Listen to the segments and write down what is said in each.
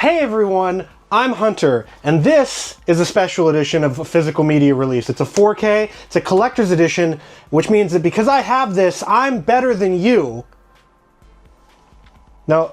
Hey everyone, I'm Hunter, and this is a special edition of a physical media release. It's a 4K, it's a collector's edition, which means that because I have this, I'm better than you. No,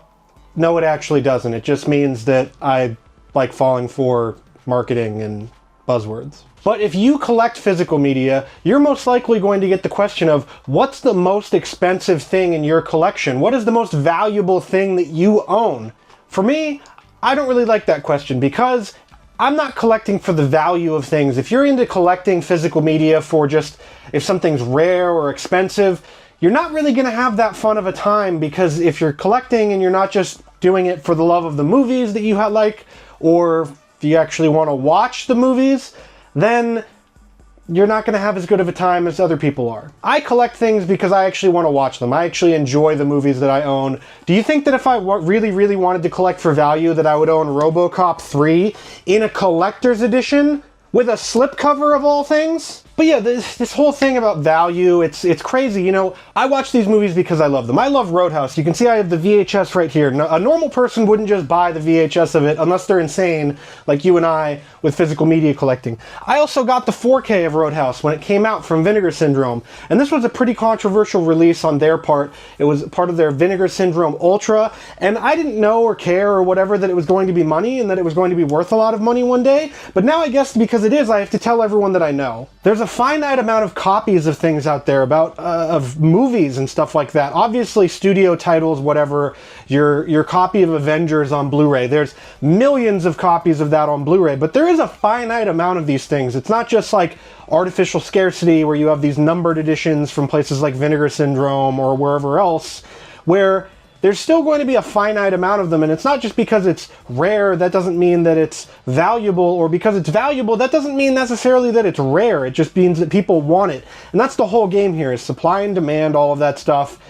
it actually doesn't. It just means that I like falling for marketing and buzzwords. But if you collect physical media, you're most likely going to get the question of, what's the most expensive thing in your collection? What is the most valuable thing that you own? For me, I don't really like that question because I'm not collecting for the value of things. If you're into collecting physical media for just if something's rare or expensive, you're not really going to have that fun of a time, because if you're collecting and you're not just doing it for the love of the movies that you like, or if you actually want to watch the movies, then you're not going to have as good of a time as other people are. I collect things because I actually want to watch them. I actually enjoy the movies that I own. Do you think that if I really wanted to collect for value, that I would own RoboCop 3 in a collector's edition with a slipcover of all things? But yeah, this whole thing about value, it's crazy. You know, I watch these movies because I love them. I love Roadhouse. You can see I have the VHS right here. A normal person wouldn't just buy the VHS of it unless they're insane, like you and I, with physical media collecting. I also got the 4K of Roadhouse when it came out from Vinegar Syndrome, and this was a pretty controversial release on their part. It was part of their Vinegar Syndrome Ultra, and I didn't know or care or whatever that it was going to be money and that it was going to be worth a lot of money one day, but now I guess because it is, I have to tell everyone that I know. There's a finite amount of copies of things out there of movies and stuff like that. Obviously, studio titles, whatever, your copy of Avengers on Blu-ray, there's millions of copies of that on Blu-ray, but there is a finite amount of these things. It's not just like artificial scarcity where you have these numbered editions from places like Vinegar Syndrome or wherever else, where there's still going to be a finite amount of them, and it's not just because it's rare, that doesn't mean that it's valuable, or because it's valuable, that doesn't mean necessarily that it's rare. It just means that people want it. And that's the whole game here, is supply and demand, all of that stuff.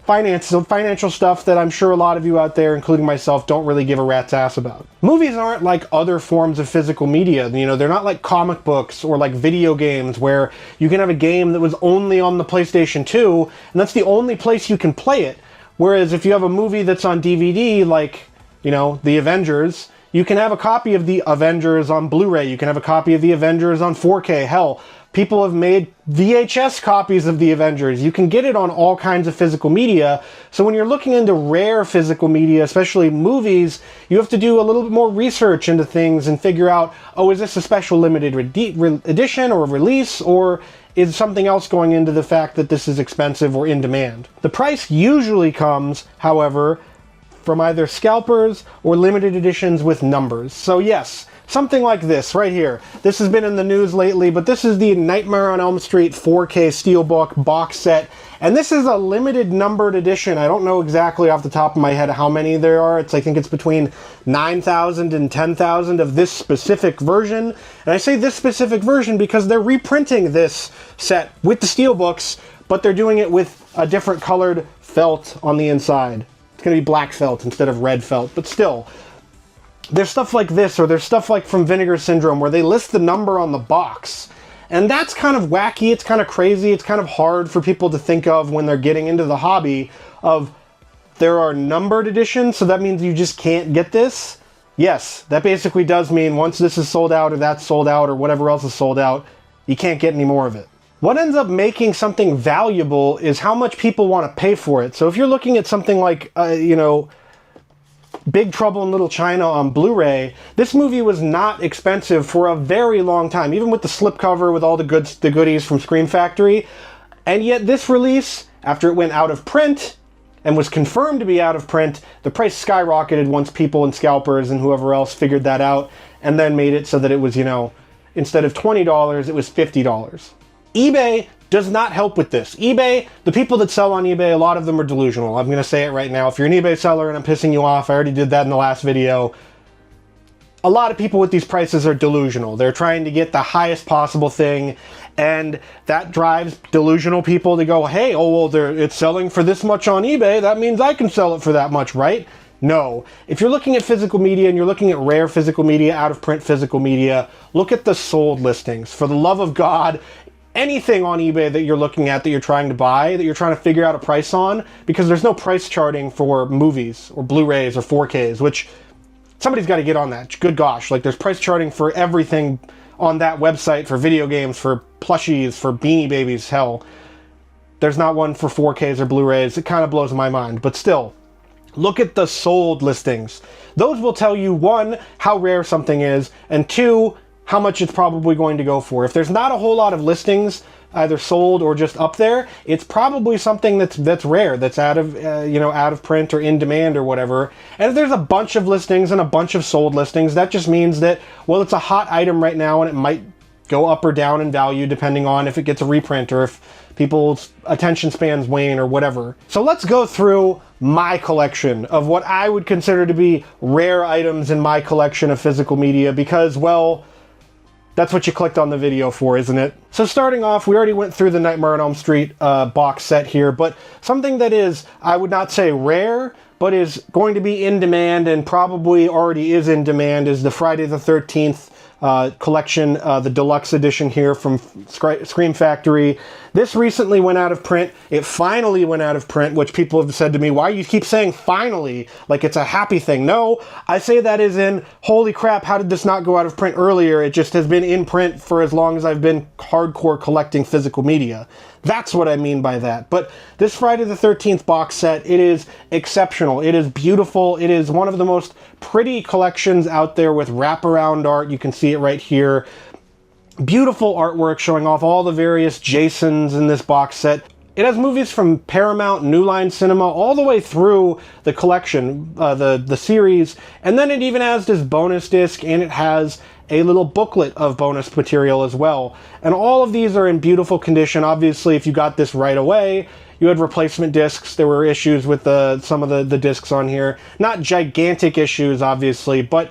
Financial stuff that I'm sure a lot of you out there, including myself, don't really give a rat's ass about. Movies aren't like other forms of physical media. You know, they're not like comic books or like video games where you can have a game that was only on the PlayStation 2, and that's the only place you can play it. Whereas if you have a movie that's on DVD, like, you know, The Avengers, you can have a copy of The Avengers on Blu-ray. You can have a copy of The Avengers on 4K. Hell, people have made VHS copies of The Avengers. You can get it on all kinds of physical media. So when you're looking into rare physical media, especially movies, you have to do a little bit more research into things and figure out, oh, is this a special limited edition or release, or is something else going into the fact that this is expensive or in demand? The price usually comes, however, from either scalpers or limited editions with numbers. So yes, something like this right here. This has been in the news lately, but this is the Nightmare on Elm Street 4K Steelbook box set. And this is a limited numbered edition. I don't know exactly off the top of my head how many there are. I think it's between 9,000 and 10,000 of this specific version. And I say this specific version because they're reprinting this set with the steelbooks, but they're doing it with a different colored felt on the inside. It's going to be black felt instead of red felt, but still. There's stuff like this, or there's stuff like from Vinegar Syndrome where they list the number on the box. And that's kind of wacky, it's kind of crazy, it's kind of hard for people to think of when they're getting into the hobby of, there are numbered editions, so that means you just can't get this? Yes, that basically does mean once this is sold out, or that's sold out, or whatever else is sold out, you can't get any more of it. What ends up making something valuable is how much people want to pay for it. So if you're looking at something like, you know, Big Trouble in Little China on Blu-ray, this movie was not expensive for a very long time, even with the slipcover with all the goodies from Scream Factory. And yet this release, after it went out of print and was confirmed to be out of print, the price skyrocketed once people and scalpers and whoever else figured that out, and then made it so that it was, you know, instead of $20, it was $50. eBay does not help with this. eBay, the people that sell on eBay, a lot of them are delusional. I'm going to say it right now. If you're an eBay seller and I'm pissing you off, I already did that in the last video. A lot of people with these prices are delusional. They're trying to get the highest possible thing, and that drives delusional people to go, hey, oh, well, it's selling for this much on eBay. That means I can sell it for that much, right? No. If you're looking at physical media and you're looking at rare physical media, out-of-print physical media, look at the sold listings. For the love of God, anything on eBay that you're looking at, that you're trying to buy, that you're trying to figure out a price on, because there's no price charting for movies or Blu-rays or 4Ks, which somebody's got to get on that. Good gosh, like there's price charting for everything on that website, for video games, for plushies, for Beanie Babies, hell. There's not one for 4Ks or Blu-rays. It kind of blows my mind, but still, look at the sold listings. Those will tell you, one, how rare something is, and two, how much it's probably going to go for. If there's not a whole lot of listings, either sold or just up there, it's probably something that's rare, that's out of out of print or in demand or whatever. And if there's a bunch of listings and a bunch of sold listings, that just means that, well, it's a hot item right now and it might go up or down in value depending on if it gets a reprint or if people's attention spans wane or whatever. So let's go through my collection of what I would consider to be rare items in my collection of physical media because, well, that's what you clicked on the video for, isn't it? So starting off, we already went through the Nightmare on Elm Street box set here, but something that is, I would not say rare, but is going to be in demand and probably already is in demand is the Friday the 13th collection, the deluxe edition here from Scream Factory. This recently went out of print. It finally went out of print, which people have said to me, why do you keep saying finally? Like it's a happy thing. No, I say that as in, holy crap, how did this not go out of print earlier? It just has been in print for as long as I've been hardcore collecting physical media. That's what I mean by that. But this Friday the 13th box set, it is exceptional. It is beautiful. It is one of the most pretty collections out there with wraparound art. You can see it right here. Beautiful artwork showing off all the various Jasons in this box set. It has movies from Paramount, New Line Cinema, all the way through the collection, the series, and then it even has this bonus disc, and it has a little booklet of bonus material as well. And all of these are in beautiful condition. Obviously, if you got this right away, you had replacement discs. There were issues with some of the discs on here. Not gigantic issues, obviously, but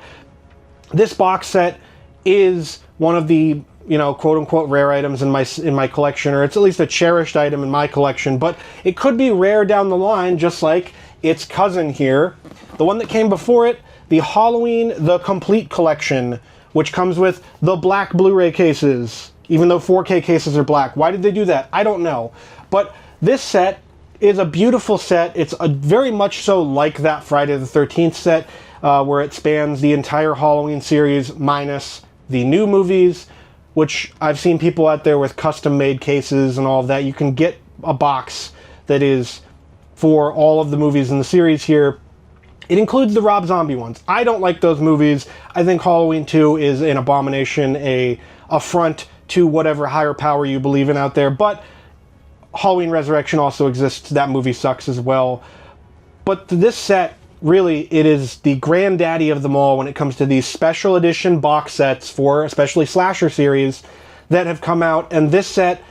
this box set is one of the quote-unquote rare items in my collection, or it's at least a cherished item in my collection, but it could be rare down the line, just like its cousin here, the one that came before it, the Halloween The Complete Collection, which comes with the black Blu-ray cases, even though 4K cases are black. Why did they do that? I don't know. But this set is a beautiful set. It's very much so like that Friday the 13th set, where it spans the entire Halloween series minus the new movies, which I've seen people out there with custom-made cases and all of that. You can get a box that is for all of the movies in the series here. It includes the Rob Zombie ones. I don't like those movies. I think Halloween 2 is an abomination, an affront to whatever higher power you believe in out there, but Halloween Resurrection also exists. That movie sucks as well. But this set, really, it is the granddaddy of them all when it comes to these special edition box sets for especially slasher series that have come out. And this set,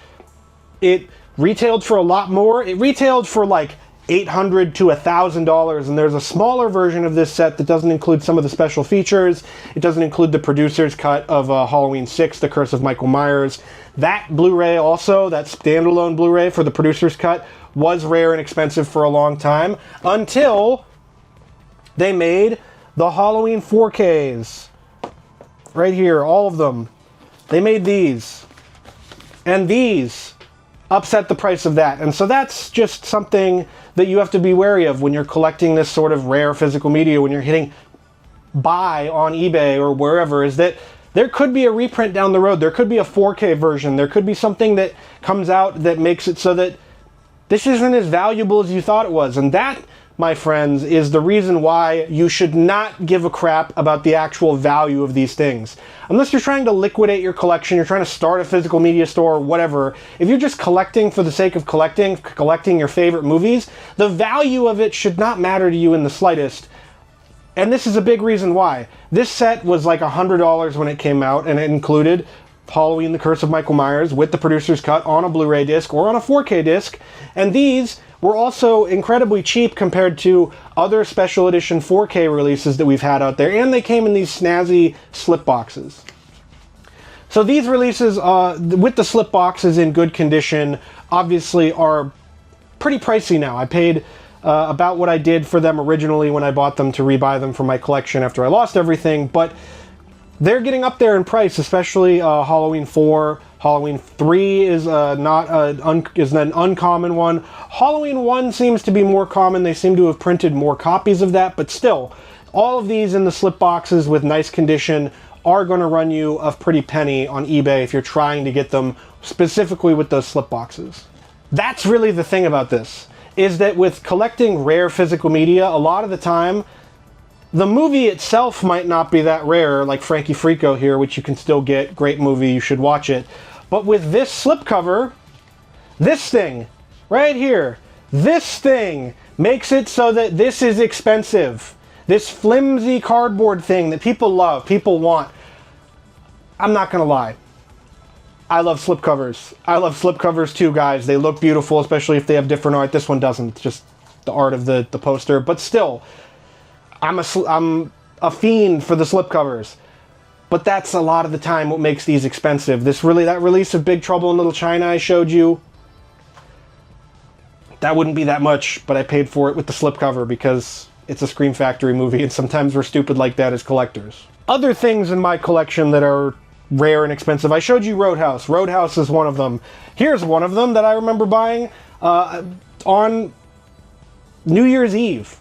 it retailed for a lot more. It retailed for like $800 to $1,000, and there's a smaller version of this set that doesn't include some of the special features. It doesn't include the producer's cut of Halloween 6, The Curse of Michael Myers. That Blu-ray also, that standalone Blu-ray for the producer's cut, was rare and expensive for a long time, until they made the Halloween 4Ks. Right here, all of them. They made these. And these upset the price of that. And so that's just something that you have to be wary of when you're collecting this sort of rare physical media, when you're hitting buy on eBay or wherever, is that there could be a reprint down the road. There could be a 4K version. There could be something that comes out that makes it so that this isn't as valuable as you thought it was. And that, my friends, is the reason why you should not give a crap about the actual value of these things. Unless you're trying to liquidate your collection, you're trying to start a physical media store or whatever, if you're just collecting for the sake of collecting your favorite movies, the value of it should not matter to you in the slightest. And this is a big reason why. This set was like $100 when it came out, and it included Halloween, The Curse of Michael Myers with the producer's cut on a Blu-ray disc or on a 4K disc, and these were also incredibly cheap compared to other special edition 4K releases that we've had out there, and they came in these snazzy slip boxes. So these releases, with the slip boxes in good condition, obviously are pretty pricey now. I paid about what I did for them originally when I bought them to rebuy them for my collection after I lost everything, but they're getting up there in price, especially Halloween 4. Halloween 3 is an uncommon one. Halloween 1 seems to be more common. They seem to have printed more copies of that, but still, All of these in the slip boxes with nice condition are going to run you a pretty penny on eBay if you're trying to get them specifically with those slip boxes. That's really the thing about this, is that with collecting rare physical media, a lot of the time, the movie itself might not be that rare, like Frankie Frico here, which you can still get. Great movie, you should watch it. But with this slipcover, this thing, right here, this thing makes it so that this is expensive. This flimsy cardboard thing that people love, people want. I'm not gonna lie. I love slipcovers. I love slipcovers too, guys. They look beautiful, especially if they have different art. This one doesn't. It's just the art of the poster. But still, I'm a fiend for the slipcovers. But that's a lot of the time what makes these expensive. That release of Big Trouble in Little China I showed you, that wouldn't be that much, but I paid for it with the slipcover because it's a Scream Factory movie, and sometimes we're stupid like that as collectors. Other things in my collection that are rare and expensive. I showed you Roadhouse. Roadhouse is one of them. Here's one of them that I remember buying on New Year's Eve.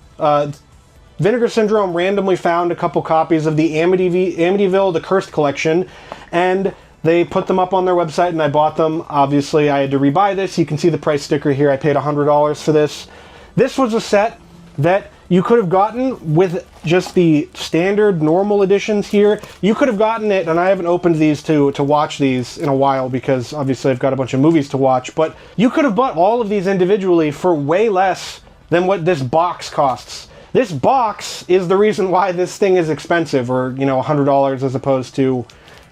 Vinegar Syndrome randomly found a couple copies of the Amityville The Cursed Collection, and they put them up on their website, and I bought them. Obviously, I had to rebuy this. You can see the price sticker here. I paid $100 for this. This was a set that you could have gotten with just the standard normal editions here. You could have gotten it, and I haven't opened these to watch these in a while because obviously I've got a bunch of movies to watch, but you could have bought all of these individually for way less than what this box costs. This box is the reason why this thing is expensive, or, you know, $100 as opposed to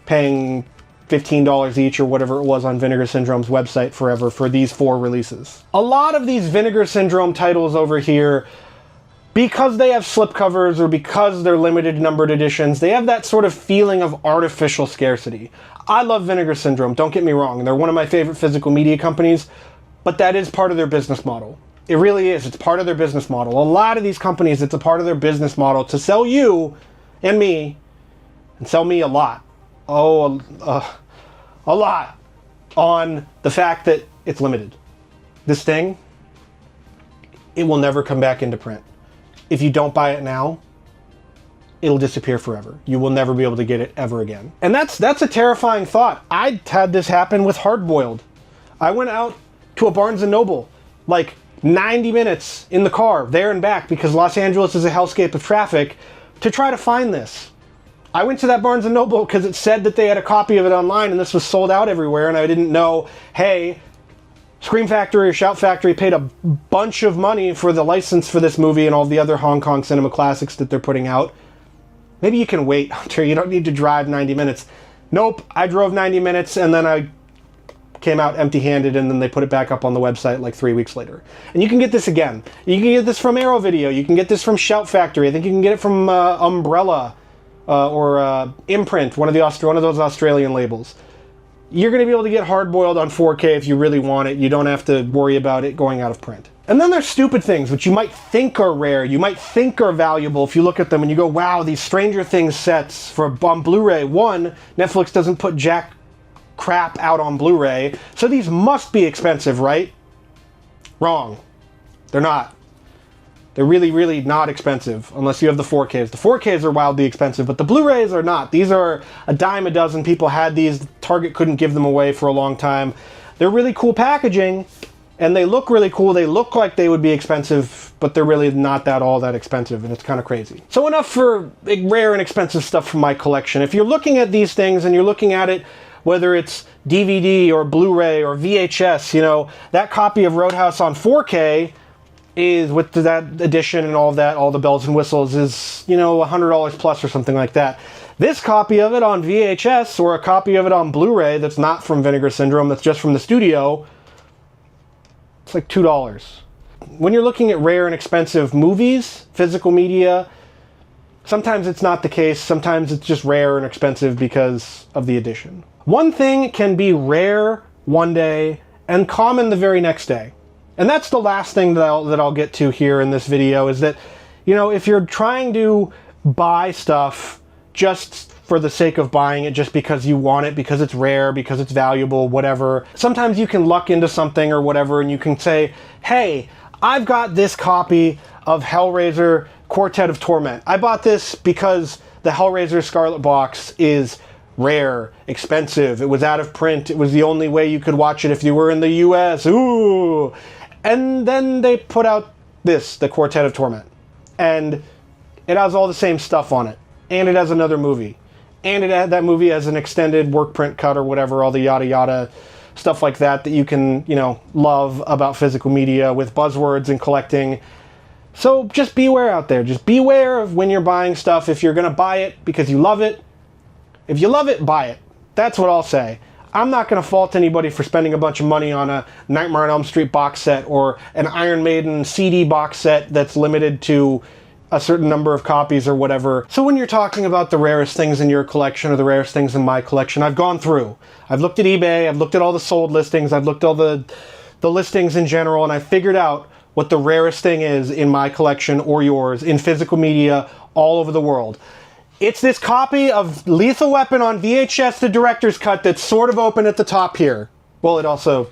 paying $15 each or whatever it was on Vinegar Syndrome's website forever for these 4 releases. A lot of these Vinegar Syndrome titles over here, because they have slipcovers or because they're limited numbered editions, they have that sort of feeling of artificial scarcity. I love Vinegar Syndrome, don't get me wrong. They're one of my favorite physical media companies, but that is part of their business model. It really is. It's part of their business model. A lot of these companies, it's a part of their business model to sell you and me, and sell me a lot. Oh, a lot on the fact that it's limited. This thing, it will never come back into print. If you don't buy it now, it'll disappear forever. You will never be able to get it ever again. And that's a terrifying thought. I had this happen with Hard Boiled. I went out to a Barnes & Noble, like 90 minutes in the car, there and back, because Los Angeles is a hellscape of traffic, to try to find this. I went to that Barnes & Noble because it said that they had a copy of it online and this was sold out everywhere, and I didn't know, hey, Scream Factory or Shout Factory paid a bunch of money for the license for this movie and all the other Hong Kong cinema classics that they're putting out. Maybe you can wait, Hunter. You don't need to drive 90 minutes. Nope, I drove 90 minutes and then I came out empty-handed, and then they put it back up on the website like 3 weeks later. And you can get this again. You can get this from Arrow Video. You can get this from Shout Factory. I think you can get it from Umbrella or Imprint, one of those Australian labels. You're going to be able to get Hard Boiled on 4K if you really want it. You don't have to worry about it going out of print. And then there's stupid things which you might think are rare, you might think are valuable if you look at them and you go, wow, these Stranger Things sets on Blu-ray. One, Netflix doesn't put jack crap out on Blu-ray, so these must be expensive, right? Wrong. They're not. They're really, really not expensive unless you have the 4Ks. The 4Ks are wildly expensive, but the Blu-rays are not. These are a dime a dozen. People had these. Target couldn't give them away for a long time. They're really cool packaging, and they look really cool. They look like they would be expensive, but they're really not all that expensive, and it's kind of crazy. So enough for rare and expensive stuff from my collection. If you're looking at these things and you're looking at it, whether it's DVD or Blu-ray or VHS, you know, that copy of Roadhouse on 4K is, with that edition and all that, all the bells and whistles, is, you know, $100 plus or something like that. This copy of it on VHS or a copy of it on Blu-ray that's not from Vinegar Syndrome, that's just from the studio, it's like $2. When you're looking at rare and expensive movies, physical media, sometimes it's not the case. Sometimes it's just rare and expensive because of the edition. One thing can be rare one day and common the very next day. And that's the last thing that I'll get to here in this video, is that, you know, if you're trying to buy stuff just for the sake of buying it, just because you want it, because it's rare, because it's valuable, whatever, sometimes you can luck into something or whatever, and you can say, hey, I've got this copy of Hellraiser Quartet of Torment. I bought this because the Hellraiser Scarlet Box is rare, expensive. It was out of print. It was the only way you could watch it if you were in the US. Ooh! And then they put out this, the Quartet of Torment. And it has all the same stuff on it. And it has another movie. And it had that movie as an extended work print cut or whatever, all the yada yada stuff like that that you can, you know, love about physical media with buzzwords and collecting. So just beware out there. Just beware of when you're buying stuff. If you're going to buy it because you love it, if you love it, buy it. That's what I'll say. I'm not going to fault anybody for spending a bunch of money on a Nightmare on Elm Street box set or an Iron Maiden CD box set that's limited to a certain number of copies or whatever. So when you're talking about the rarest things in your collection or the rarest things in my collection, I've gone through. I've looked at eBay, I've looked at all the sold listings, I've looked at all the listings in general, and I figured out what the rarest thing is in my collection or yours in physical media all over the world. It's this copy of Lethal Weapon on VHS, the director's cut, that's sort of open at the top here. Well, it also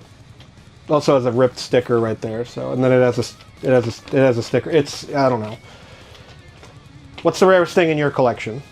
has a ripped sticker right there. So, and then it has a sticker. It's, I don't know. What's the rarest thing in your collection?